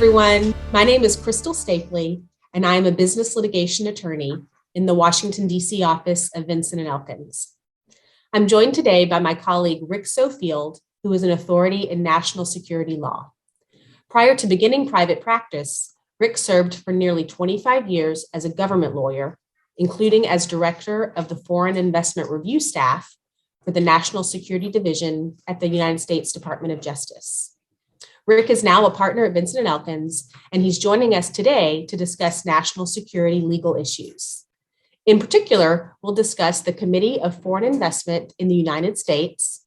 everyone. My name is Crystal Stapley, and I am a business litigation attorney in the Washington, D.C. office of Vinson Elkins. I'm joined today by my colleague, Rick Sofield, who is an authority in national security law. Prior to beginning private practice, Rick served for nearly 25 years as a government lawyer, including as director of the Foreign Investment Review staff for the National Security Division at the United States Department of Justice. Rick is now a partner at Vinson Elkins, and he's joining us today to discuss national security legal issues. In particular, we'll discuss the Committee of Foreign Investment in the United States,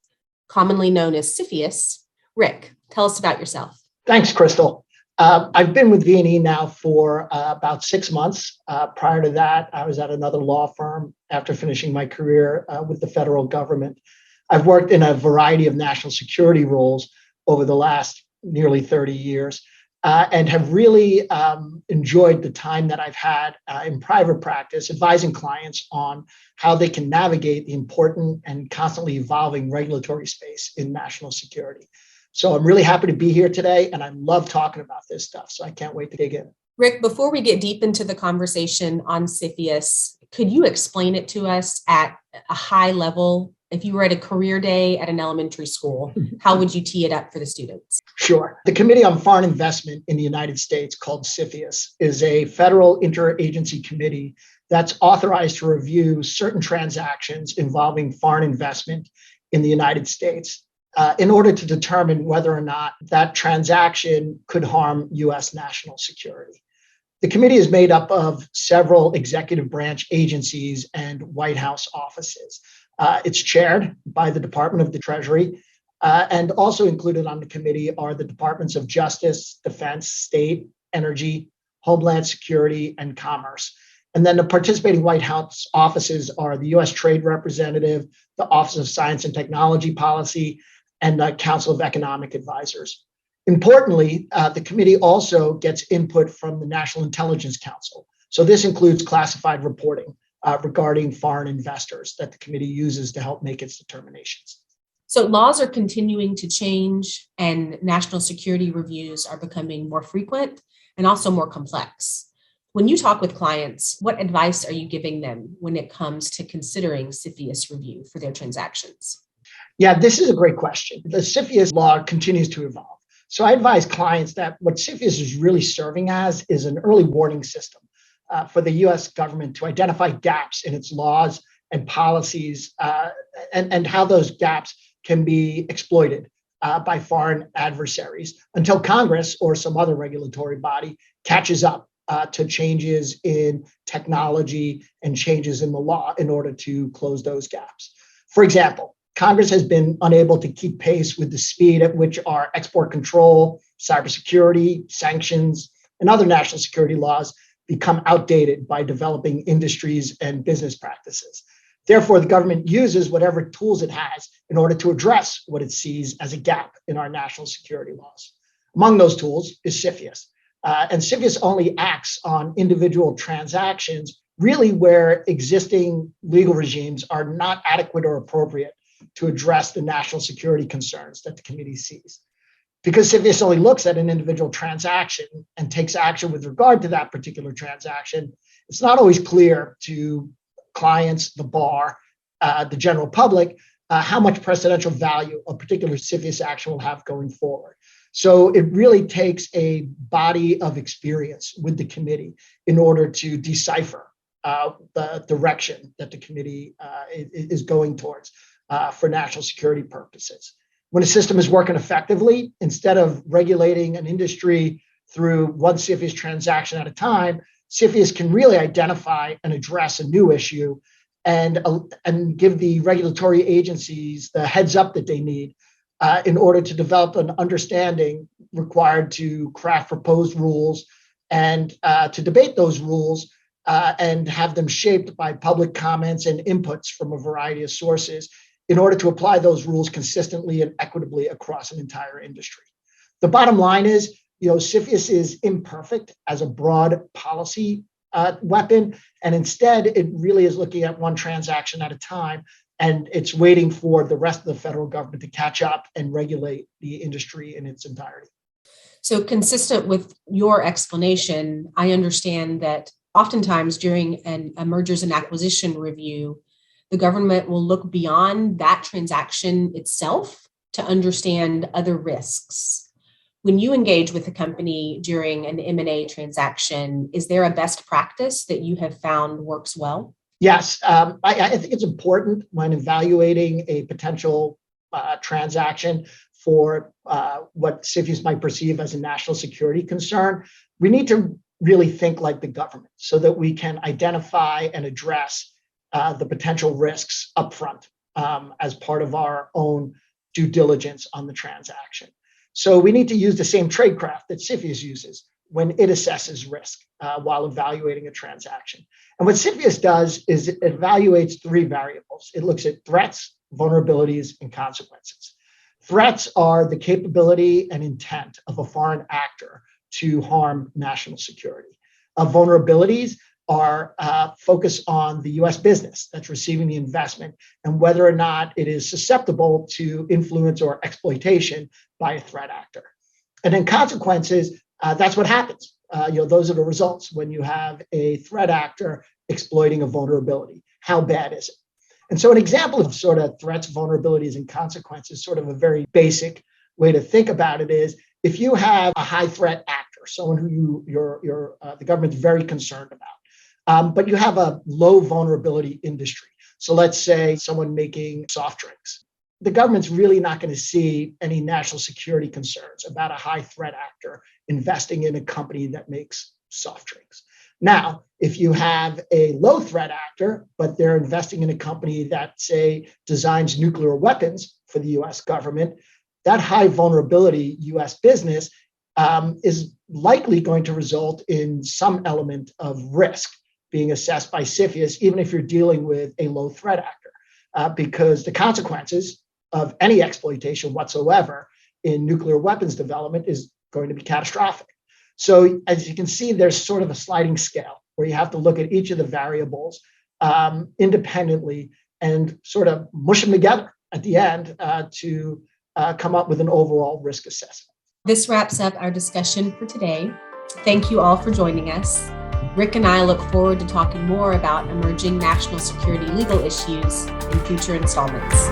commonly known as CFIUS. Rick, tell us about yourself. Thanks, Crystal. I've been with V&E now for about 6 months. Prior to that, I was at another law firm after finishing my career with the federal government. I've worked in a variety of national security roles over the last nearly 30 years and have really enjoyed the time that I've had in private practice advising clients on how they can navigate the important and constantly evolving regulatory space in national security. So I'm really happy to be here today, and I love talking about this stuff, so I can't wait to dig in. Rick, before we get deep into the conversation on CFIUS, could you explain it to us at a high level? If you were at a career day at an elementary school, how would you tee it up for the students? Sure. The Committee on Foreign Investment in the United States, called CFIUS, is a federal interagency committee that's authorized to review certain transactions involving foreign investment in the United States in order to determine whether or not that transaction could harm U.S. national security. The committee is made up of several executive branch agencies and White House offices. It's chaired by the Department of the Treasury, and also included on the committee are the Departments of Justice, Defense, State, Energy, Homeland Security, and Commerce. And then the participating White House offices are the U.S. Trade Representative, the Office of Science and Technology Policy, and the Council of Economic Advisors. Importantly, the committee also gets input from the National Intelligence Council. So this includes classified reporting regarding foreign investors that the committee uses to help make its determinations. So laws are continuing to change, and national security reviews are becoming more frequent and also more complex. When you talk with clients, what advice are you giving them when it comes to considering CFIUS review for their transactions? Yeah, this is a great question. The CFIUS law continues to evolve. So I advise clients that what CFIUS is really serving as is an early warning system for the U.S. government to identify gaps in its laws and policies and how those gaps can be exploited by foreign adversaries until Congress or some other regulatory body catches up to changes in technology and changes in the law in order to close those gaps. For example, Congress has been unable to keep pace with the speed at which our export control, cybersecurity, sanctions, and other national security laws become outdated by developing industries and business practices. Therefore, the government uses whatever tools it has in order to address what it sees as a gap in our national security laws. Among those tools is CFIUS. And CFIUS only acts on individual transactions, really where existing legal regimes are not adequate or appropriate to address the national security concerns that the committee sees. Because CFIUS only looks at an individual transaction and takes action with regard to that particular transaction, it's not always clear to clients, the bar, the general public, how much precedential value a particular CFIUS action will have going forward. So it really takes a body of experience with the committee in order to decipher the direction that the committee is going towards for national security purposes. When a system is working effectively, instead of regulating an industry through one CFIUS transaction at a time, CFIUS can really identify and address a new issue and give the regulatory agencies the heads up that they need in order to develop an understanding required to craft proposed rules and to debate those rules and have them shaped by public comments and inputs from a variety of sources in order to apply those rules consistently and equitably across an entire industry. The bottom line is, CFIUS is imperfect as a broad policy weapon, and instead it really is looking at one transaction at a time, and it's waiting for the rest of the federal government to catch up and regulate the industry in its entirety. So consistent with your explanation, I understand that oftentimes during a mergers and acquisition review, the government will look beyond that transaction itself to understand other risks. When you engage with a company during an M&A transaction, is there a best practice that you have found works well? Yes, I think it's important when evaluating a potential transaction for what CFIUS might perceive as a national security concern. We need to really think like the government so that we can identify and address the potential risks upfront as part of our own due diligence on the transaction. So we need to use the same tradecraft that CFIUS uses when it assesses risk while evaluating a transaction. And what CFIUS does is it evaluates three variables. It looks at threats, vulnerabilities, and consequences. Threats are the capability and intent of a foreign actor to harm national security. Vulnerabilities are focused on the US business that's receiving the investment and whether or not it is susceptible to influence or exploitation by a threat actor. And then consequences, that's what happens. Those are the results when you have a threat actor exploiting a vulnerability. How bad is it? And so an example of sort of threats, vulnerabilities, and consequences, sort of a very basic way to think about it is if you have a high threat actor, someone who the government's very concerned about, but you have a low vulnerability industry. So let's say someone making soft drinks. The government's really not going to see any national security concerns about a high threat actor investing in a company that makes soft drinks. Now, if you have a low threat actor, but they're investing in a company that, say, designs nuclear weapons for the US government, that high vulnerability US business is likely going to result in some element of risk being assessed by CFIUS, even if you're dealing with a low threat actor, because the consequences of any exploitation whatsoever in nuclear weapons development is going to be catastrophic. So as you can see, there's sort of a sliding scale where you have to look at each of the variables independently and sort of mush them together at the end to come up with an overall risk assessment. This wraps up our discussion for today. Thank you all for joining us. Rick and I look forward to talking more about emerging national security legal issues in future installments.